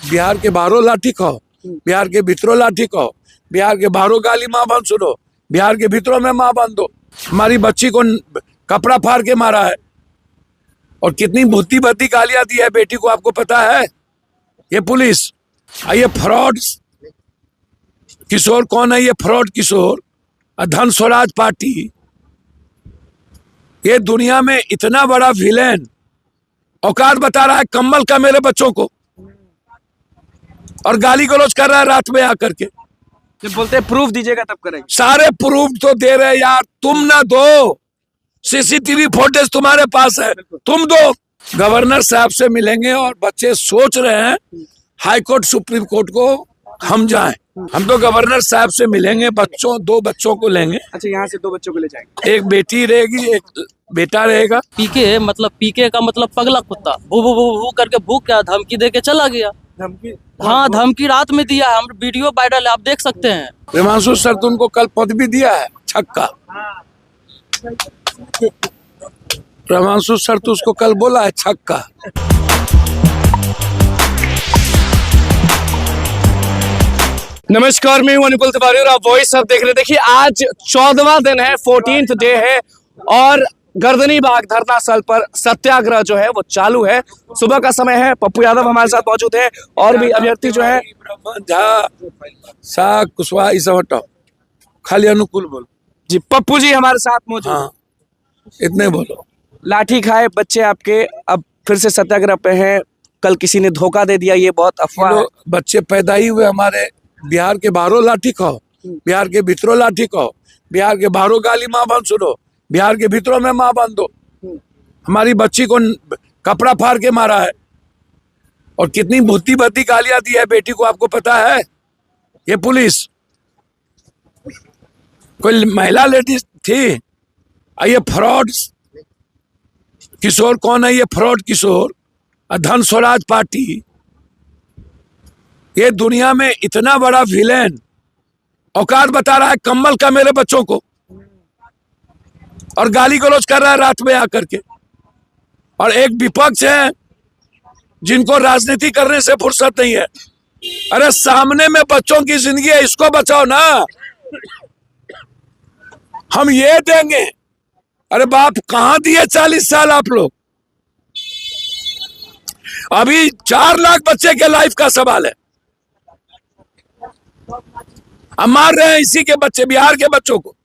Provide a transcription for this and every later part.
बिहार के बाहरों लाठी खाओ, बिहार के भीतरों लाठी खाओ, बिहार के बाहरों गाली माँ बांध सुनो, बिहार के भीतरों में माँ बांध दो। हमारी बच्ची को कपड़ा फाड़ के मारा है और कितनी भूती भद्दी गालियां दी है बेटी को, आपको पता है? ये पुलिस, ये फ्रॉड किशोर कौन है? ये फ्रॉड किशोर, धन स्वराज पार्टी, ये दुनिया में इतना बड़ा विलेन औकात बता रहा है कम्बल का मेरे बच्चों को, और गाली गलौज कर रहा है रात में आकर के। जब बोलते हैं प्रूफ दीजिएगा तब करेंगे। सारे प्रूफ तो दे रहे यार, तुम ना दो, सीसीटीवी फुटेज तुम्हारे पास है, तुम दो। गवर्नर साहब से मिलेंगे और बच्चे सोच रहे हैं हाई कोर्ट सुप्रीम कोर्ट को हम जाएं। हम तो गवर्नर साहब से मिलेंगे, दो बच्चों को लेंगे। अच्छा, यहाँ से 2 बच्चों को ले जाएंगे, एक बेटी रहेगी, एक बेटा रहेगा। पीके मतलब पीके का मतलब पगला कुत्ता, भू भू भू भू करके भूख क्या धमकी दे के चला गया। धमकी? हाँ, धमकी रात में दिया है, हम वीडियो वायरल है, आप देख सकते हैं। हिमांशु सर तुमको कल पद भी दिया है छक्का। हिमांशु सर तो उसको कल बोला है छक्का। नमस्कार, मैं हूं अनुकुल तिवारी और आप वॉइस अब देख रहे हैं। देखिए, आज 14वां दिन है, 14th डे है और गर्दनी बाग धरना स्थल पर सत्याग्रह जो है वो चालू है। सुबह का समय है, पप्पू यादव हमारे साथ मौजूद है और भी अभ्यर्थी जो है कुशवाहा ये सब हटाओ, खाली अनुकूल बोलो जी। पप्पू जी हमारे साथ मौजूद। हाँ, इतने बोलो। लाठी खाए बच्चे आपके अब फिर से सत्याग्रह पे हैं। कल किसी ने धोखा दे दिया, ये बहुत अफवाह है। बच्चे पैदा ही हुए हमारे, बिहार के बाहरों लाठी खाओ, बिहार के भीतरों लाठी खाओ, बिहार के बाहरों गाली माँ बांध सुनो, बिहार के भीतरों में माँ बांध दो। हमारी बच्ची को कपड़ा फाड़ के मारा है और कितनी भूती भद्दी गालियां दी है बेटी को, आपको पता है? ये पुलिस, कोई महिला लेडीज थी। ये फ्रॉड किशोर कौन है? ये फ्रॉड किशोर, धन स्वराज पार्टी, ये दुनिया में इतना बड़ा विलेन औकात बता रहा है कम्बल का मेरे बच्चों को, और गाली गलौज कर रहा है रात में आकर के। और एक विपक्ष है जिनको राजनीति करने से फुर्सत नहीं है। अरे सामने में बच्चों की जिंदगी है, इसको बचाओ ना। हम ये देंगे, अरे बाप कहां दिए 40 साल आप लोग? अभी 4 लाख बच्चे के लाइफ का सवाल है। हम मार रहे हैं इसी के बच्चे, बिहार के बच्चों को।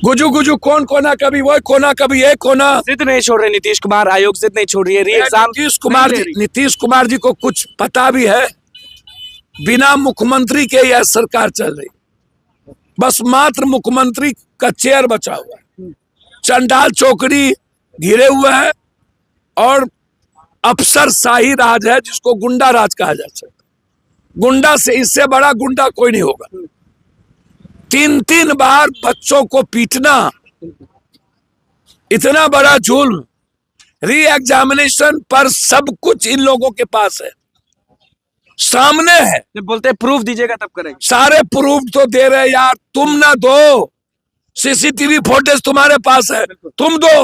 गुजू गुजू कौन कोना, कभी वो कोना कभी ये कोना। जिद नहीं छोड़ रहे नीतीश कुमार, आयोग जिद नहीं छोड़ रही है। नीतीश कुमार जी को कुछ पता भी है? बिना मुख्यमंत्री के यह सरकार चल रही, बस मात्र मुख्यमंत्री का चेयर बचा हुआ है। चंडाल चौकड़ी घिरे हुए है और अफसर शाही राज है जिसको गुंडा राज कहा जा सकता है। गुंडा से इससे बड़ा गुंडा कोई नहीं होगा। 3 बार बच्चों को पीटना, इतना बड़ा जुल्म, री एग्जामिनेशन पर सब कुछ इन लोगों के पास है, सामने है। जब बोलते हैं प्रूफ दीजिएगा तब करेंगे। सारे प्रूफ तो दे रहे यार, तुम ना दो, सीसीटीवी फुटेज तुम्हारे पास है, तुम दो।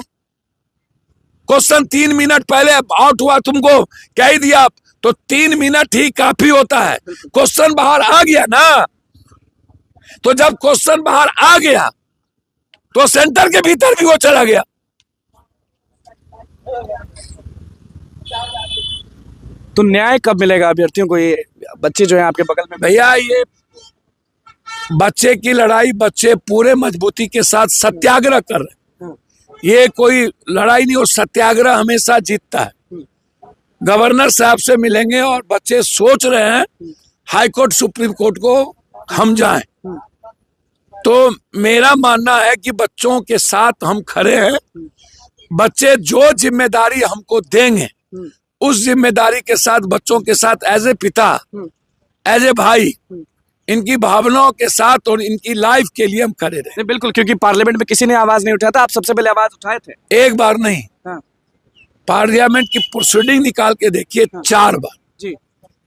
क्वेश्चन 3 मिनट पहले आउट हुआ, तुमको क्या ही दिया, तो 3 मिनट ही काफी होता है। क्वेश्चन बाहर आ गया ना, तो जब क्वेश्चन बाहर आ गया तो सेंटर के भीतर भी वो चला गया। तो न्याय कब मिलेगा अभ्यर्थियों को? ये बच्चे जो हैं आपके बगल में, भैया ये बच्चे की लड़ाई, बच्चे पूरे मजबूती के साथ सत्याग्रह कर रहे हैं। ये कोई लड़ाई नहीं हो, सत्याग्रह हमेशा जीतता है। गवर्नर साहब से मिलेंगे और बच्चे सोच रहे हैं हाई कोर्ट सुप्रीम कोर्ट को हम जाएं। तो मेरा मानना है कि बच्चों के साथ हम खड़े हैं। बच्चे जो जिम्मेदारी हमको देंगे उस जिम्मेदारी के साथ, बच्चों के साथ एज ए पिता, एज ए भाई, इनकी भावनाओं के साथ और इनकी लाइफ के लिए हम खड़े रहे। बिल्कुल, क्योंकि पार्लियामेंट में किसी ने आवाज नहीं उठाया था, आप सबसे पहले आवाज उठाए थे। एक बार नहीं, हाँ। पार्लियामेंट की प्रोसीडिंग निकाल के देखिए, हाँ। 4 बार जी।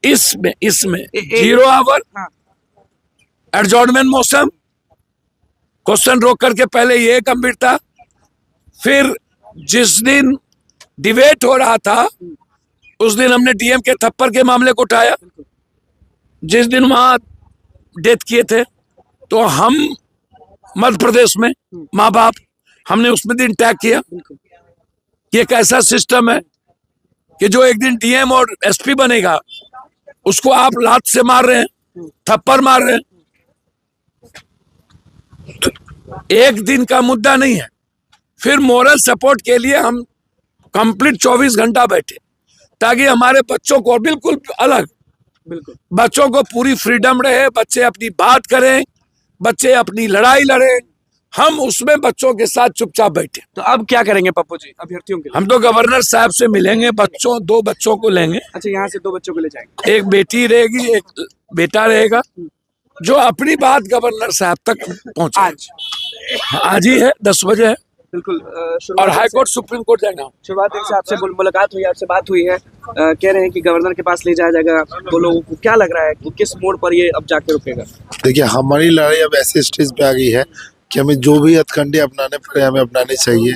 इसमें 0 आवर, हाँ। एडजॉर्नमेंट मोशन, क्वेश्चन रोक करके पहले ये गंभीर था, फिर जिस दिन डिबेट हो रहा था उस दिन हमने डीएम के थप्पड़ के मामले को उठाया, जिस दिन वहां डेथ किए थे, तो हम मध्य प्रदेश में माँ बाप हमने उसमें दिन टैग किया कि एक ऐसा सिस्टम है कि जो एक दिन डीएम और एसपी बनेगा उसको आप लात से मार रहे हैं, थप्पड़ मार रहे हैं। तो एक दिन का मुद्दा नहीं है। फिर मोरल सपोर्ट के लिए हम कंप्लीट 24 घंटा बैठे ताकि हमारे बच्चों को बिल्कुल अलग, बच्चों को पूरी फ्रीडम रहे, बच्चे अपनी बात करें, बच्चे अपनी लड़ाई लड़े। हम उसमें बच्चों के साथ चुपचाप बैठे। तो अब क्या करेंगे पप्पू जी अभ्यर्थियों के लिए? हम तो गवर्नर साहब से मिलेंगे, दो बच्चों को लेंगे। अच्छा, यहाँ से 2 बच्चों को ले जाएंगे, एक बेटी रहेगी, एक बेटा रहेगा, जो अपनी बात गवर्नर साहब तक पहुंचे। आज ही है, 10 बजे है। बिल्कुल। और हाई कोर्ट सुप्रीम कोर्ट जाएगा। शुरुआत से आपसे मुलाकात हुई, आपसे बात हुई है, कह रहे हैं कि गवर्नर के पास ले जाया जाएगा। तो लोगों को क्या लग रहा है कि किस मोड़ पर ये अब जाके रुकेगा? देखिए, हमारी लड़ाई अब ऐसे स्टेज पे आ गई है कि हमें जो भी हथकंडे अपनाने पड़े हमें अपनाने चाहिए,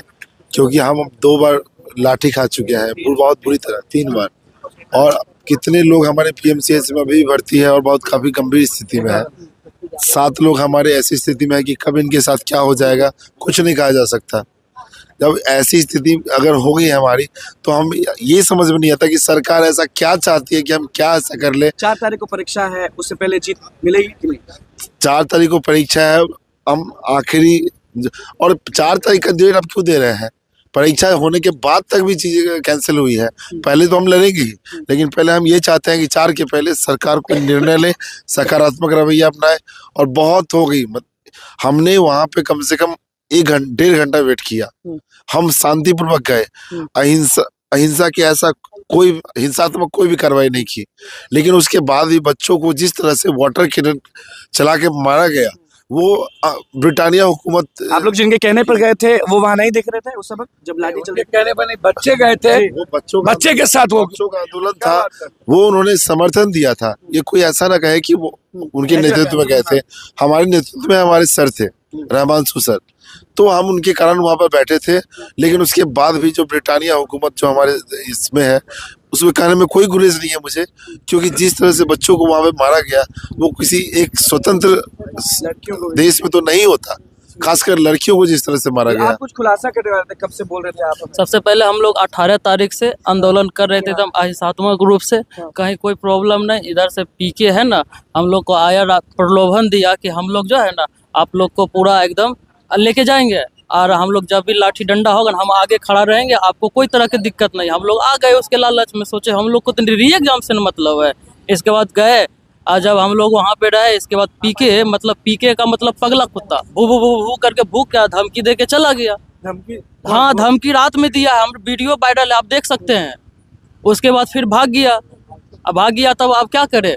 क्योंकि हम 2 बार लाठी खा चुके हैं, बहुत बुरी तरह, 3 बार। और कितने लोग हमारे पीएमसीएच में अभी भर्ती है और बहुत काफी गंभीर स्थिति में है। 7 लोग हमारे ऐसी स्थिति में है कि कब इनके साथ क्या हो जाएगा कुछ नहीं कहा जा सकता। जब ऐसी स्थिति अगर हो गई हमारी, तो हम ये समझ में नहीं आता कि सरकार ऐसा क्या चाहती है कि हम क्या ऐसा कर ले। 4 तारीख को परीक्षा है, उससे पहले जीत मिलेगी कि नहीं? 4 तारीख को परीक्षा है, हम आखिरी, और 4 तारीख का डेट अब क्यों दे रहे हैं? परीक्षा होने के बाद तक भी चीजें कैंसिल हुई है। पहले तो हम लड़ेंगे ही, लेकिन पहले हम ये चाहते हैं कि 4 के पहले सरकार कोई निर्णय ले, सकारात्मक रवैया अपनाए। और बहुत हो गई, हमने वहां पे कम से कम 1-1.5 घंटा वेट किया। हम शांतिपूर्वक गए, अहिंसा की ऐसा कोई हिंसात्मक कोई भी कार्रवाई नहीं की, लेकिन उसके बाद भी बच्चों को जिस तरह से वाटर कैनन चला के मारा गया, वो ब्रिटानिया हुकूमत। आप लोग जिनके कहने पर गए थे वो वहां नहीं दिख रहे थे उस समय जब लाठी चल? कहने पर नहीं, बच्चे गए थे, वो बच्चे के साथ वो बच्चों का आंदोलन था, वो उन्होंने समर्थन दिया था। ये कोई ऐसा ना कहे कि वो उनके नेतृत्व में गए थे। हमारे नेतृत्व में हमारे सर थे, रहमानसु सर, तो हम उनके कारण वहां पर बैठे थे। लेकिन उसके बाद भी जो ब्रिटानिया हुकूमत जो हमारे इसमें है, उसमें कहने में कोई गुरेज नहीं है मुझे, क्योंकि जिस तरह से बच्चों को वहां पे मारा गया, वो किसी एक स्वतंत्र देश में तो नहीं होता, खासकर लड़कियों को जिस तरह से मारा गया। आप कुछ खुलासा कर रहे थे, कब से बोल रहे थे आप? सबसे पहले हम लोग 18 तारीख से आंदोलन कर रहे थे एकदम अहिंसात्मक रूप से, कहीं कोई प्रॉब्लम नहीं। इधर से पीके है ना, हम लोग को आया प्रलोभन दिया कि हम लोग जो है ना आप लोग को पूरा एकदम लेके जाएंगे, और हम लोग जब भी लाठी डंडा होगा हम आगे खड़ा रहेंगे, आपको कोई तरह की दिक्कत नहीं। हम लोग आ गए उसके लालच में, सोचे हम लोग को तो री एग्जाम से मतलब है। इसके बाद गए, और जब हम लोग वहाँ पे रहे, इसके बाद पीके मतलब पीके का मतलब पगला कुत्ता, भू भू भू भू करके भूख क्या धमकी दे के चला गया। धमकी? हाँ, धमकी रात में दिया है, हम वीडियो वायरल है, आप देख सकते हैं। उसके बाद फिर भाग गया। अब भाग गया तब आप क्या करे?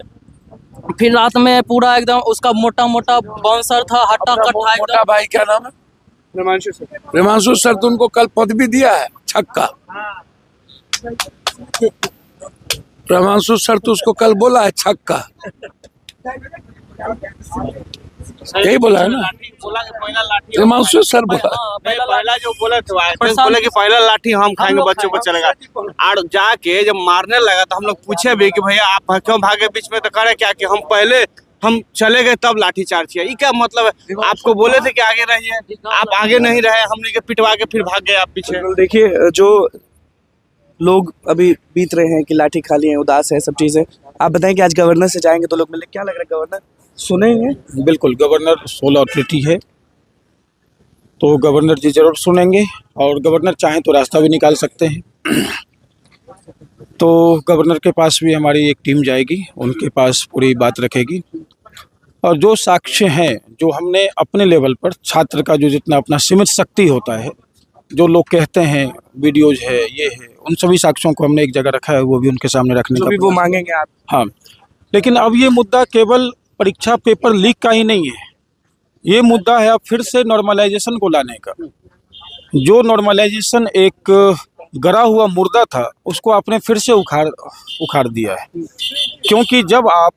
फिर रात में पूरा एकदम उसका मोटा मोटा बाउंसर था, हट्टा कट्टा मोटा भाई क्या नाम है? हिमांशु सर। हिमांशु सर, तो उनको कल पद भी दिया है, छक्का। हिमांशु सर तो उसको कल बोला है छक्का, यही बोला है ना? हिमांशु सर बोला पहला जो बोले थे बोले कि पहला लाठी हम खाएंगे, बच्चों को चलेगा। और जाके जब मारने लगा तो हम लोग पूछे भी कि भैया आप क्यों भागे बीच में? तो करे क्या कि हम चले गए तब लाठी चार्ज किया। ये क्या मतलब है? आपको बोले थे कि आगे रहिए, आप आगे नहीं रहे, हमने के पिटवा के फिर भाग गए आप पीछे। देखिए, जो लोग अभी बीत रहे हैं कि लाठी खा लिए हैं, उदास है, सब चीजें, आप बताएं कि आज गवर्नर से जाएंगे तो लोग मिले, क्या लग रहा है? गवर्नर सुनेंगे? बिल्कुल, गवर्नर सोल अथॉरिटी है, तो गवर्नर जी जरूर सुनेंगे, और गवर्नर चाहें तो रास्ता भी निकाल सकते हैं। तो गवर्नर के पास भी हमारी एक टीम जाएगी, उनके पास पूरी बात रखेगी, और जो साक्ष्य हैं, जो हमने अपने लेवल पर छात्र का जो जितना अपना सीमित शक्ति होता है, जो लोग कहते हैं वीडियोज है, ये है, उन सभी साक्ष्यों को हमने एक जगह रखा है, वो भी उनके सामने रखने का वो मांगेंगे आप? हाँ, लेकिन अब ये मुद्दा केवल परीक्षा पेपर लीक का ही नहीं है, ये मुद्दा है अब फिर से नॉर्मलाइजेशन को लाने का। जो नॉर्मलाइजेशन एक गरा हुआ मुर्दा था, उसको आपने फिर से उखाड़ दिया है। क्योंकि जब आप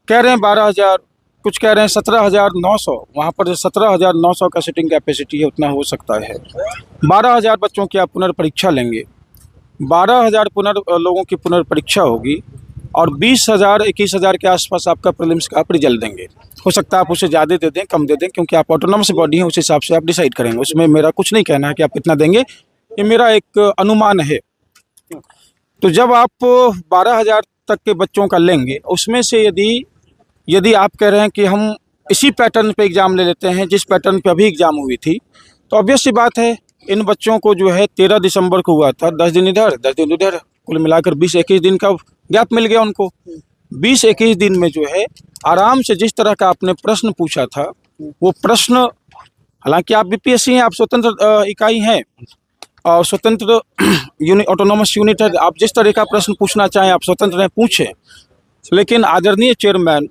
कह रहे हैं 12,000, कुछ कह रहे हैं 17,900, वहाँ पर 17,900 का सीटिंग कैपेसिटी है, उतना हो सकता है। 12,000 बच्चों की आप पुनर्परीक्षा लेंगे, 12,000 लोगों की पुनर्परीक्षा होगी और 20,000 21,000 के आसपास आपका प्रीलिम्स का आप रिजल्ट देंगे। हो सकता है आप उसे ज़्यादा दे दें, कम दे दें, क्योंकि आप ऑटोनॉमस बॉडी हैं, उस हिसाब से आप डिसाइड करेंगे। उसमें मेरा कुछ नहीं कहना है कि आप कितना देंगे, ये मेरा एक अनुमान है। तो जब आप 12,000 तक के बच्चों का लेंगे, उसमें से यदि आप कह रहे हैं कि हम इसी पैटर्न पे एग्ज़ाम ले लेते हैं जिस पैटर्न पे अभी एग्ज़ाम हुई थी, तो ऑब्वियस सी बात है इन बच्चों को जो है 13 दिसंबर को हुआ था, 10 दिन इधर 10 दिन उधर, कुल मिलाकर 20-21 दिन का गैप मिल गया उनको। 20-21 दिन में जो है आराम से जिस तरह का आपने प्रश्न पूछा था, वो प्रश्न, हालांकि आप बीपीएससी हैं, आप स्वतंत्र इकाई हैं और स्वतंत्र ऑटोनॉमस यूनिट है, आप जिस तरह का प्रश्न पूछना चाहें आप स्वतंत्र हैं, पूछें। लेकिन आदरणीय चेयरमैन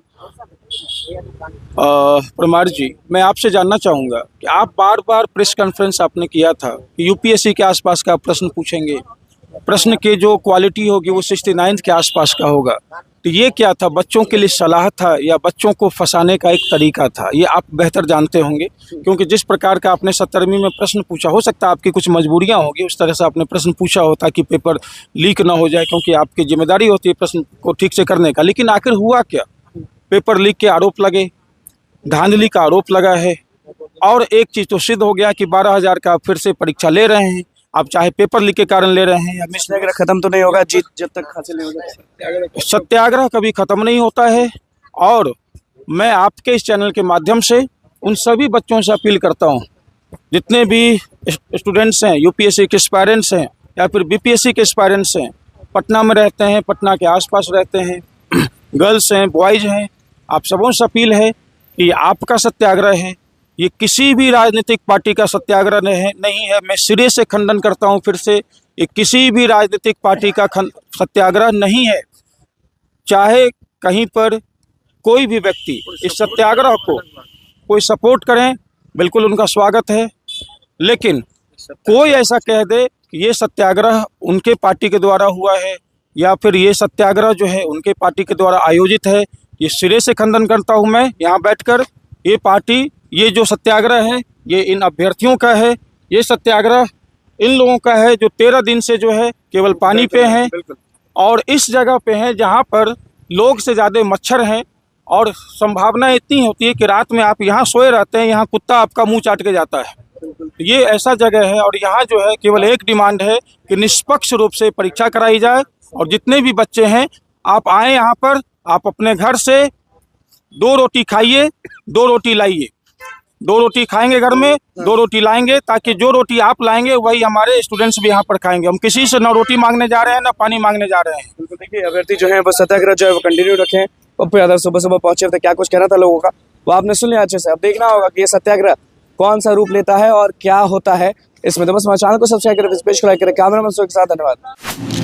परमार जी, मैं आपसे जानना चाहूँगा कि आप बार बार प्रेस कॉन्फ्रेंस आपने किया था कि यूपीएससी के आसपास का प्रश्न पूछेंगे, प्रश्न के जो क्वालिटी होगी वो 69 के आसपास का होगा। तो ये क्या था, बच्चों के लिए सलाह था या बच्चों को फंसाने का एक तरीका था? ये आप बेहतर जानते होंगे, क्योंकि जिस प्रकार का आपने 17वीं में प्रश्न पूछा, हो सकता है आपकी कुछ मजबूरियां होगी, उस तरह से आपने प्रश्न पूछा होता कि पेपर लीक ना हो जाए, क्योंकि आपकी जिम्मेदारी होती है प्रश्न को ठीक से करने का। लेकिन आखिर हुआ क्या? पेपर लीक के आरोप लगे, धांधली का आरोप लगा है, और एक चीज़ तो सिद्ध हो गया कि 12,000 का फिर से परीक्षा ले रहे हैं। आप चाहे पेपर लीक के कारण ले रहे हैं या सत्याग्रह खत्म तो नहीं होगा जीत जब तक हासिल नहीं होगा। सत्याग्रह कभी खत्म नहीं होता है। और मैं आपके इस चैनल के माध्यम से उन सभी बच्चों से अपील करता हूं, जितने भी स्टूडेंट्स हैं, यूपीएससी के एस्पायरेंट्स हैं या फिर बीपीएससी के एस्पायरेंट्स हैं, पटना में रहते हैं, पटना के आसपास रहते हैं, गर्ल्स हैं, बॉयज़ हैं, आप सबों से अपील है कि आपका सत्याग्रह है, ये किसी भी राजनीतिक पार्टी का सत्याग्रह नहीं है। मैं सिरे से खंडन करता हूं फिर से, ये किसी भी राजनीतिक पार्टी का सत्याग्रह नहीं है। चाहे कहीं पर कोई भी व्यक्ति इस सत्याग्रह को कोई सपोर्ट करें, बिल्कुल उनका स्वागत है, लेकिन कोई ऐसा कह दे कि ये सत्याग्रह उनके पार्टी के द्वारा हुआ है या फिर ये सत्याग्रह जो है उनके पार्टी के द्वारा आयोजित है, ये सिरे से खंडन करता हूं मैं यहाँ बैठकर। ये पार्टी, ये जो सत्याग्रह है, ये इन अभ्यर्थियों का है, ये सत्याग्रह इन लोगों का है जो 13 दिन से जो है केवल पानी पे हैं और इस जगह पे हैं जहाँ पर लोग से ज़्यादा मच्छर हैं, और संभावना इतनी होती है कि रात में आप यहाँ सोए रहते हैं, यहाँ कुत्ता आपका मुंह चाट के जाता है। ये ऐसा जगह है, और यहाँ जो है केवल एक डिमांड है कि निष्पक्ष रूप से परीक्षा कराई जाए, और जितने भी बच्चे हैं आप आएँ यहाँ पर, आप अपने घर से 2 रोटी खाइए, 2 रोटी लाइए, 2 रोटी खाएंगे घर में, 2 रोटी लाएंगे, ताकि जो रोटी आप लाएंगे वही हमारे स्टूडेंट्स भी यहाँ पर खाएंगे। हम किसी से ना रोटी मांगने जा रहे हैं ना पानी मांगने जा रहे हैं। बिल्कुल, देखिए अभ्यर्थी जो है वो सत्याग्रह जो है वो कंटिन्यू रखें। पप्पू यादव सुबह सुबह पहुंचे थे, क्या कुछ कहना था लोगों का वो आपने सुन लिया अच्छे से। अब देखना होगा कि ये सत्याग्रह कौन सा रूप लेता है और क्या होता है इसमें। तो बस हमारे चैनल को सब्सक्राइब करें, पेज को लाइक करें। कैमरा मैन के साथ धन्यवाद।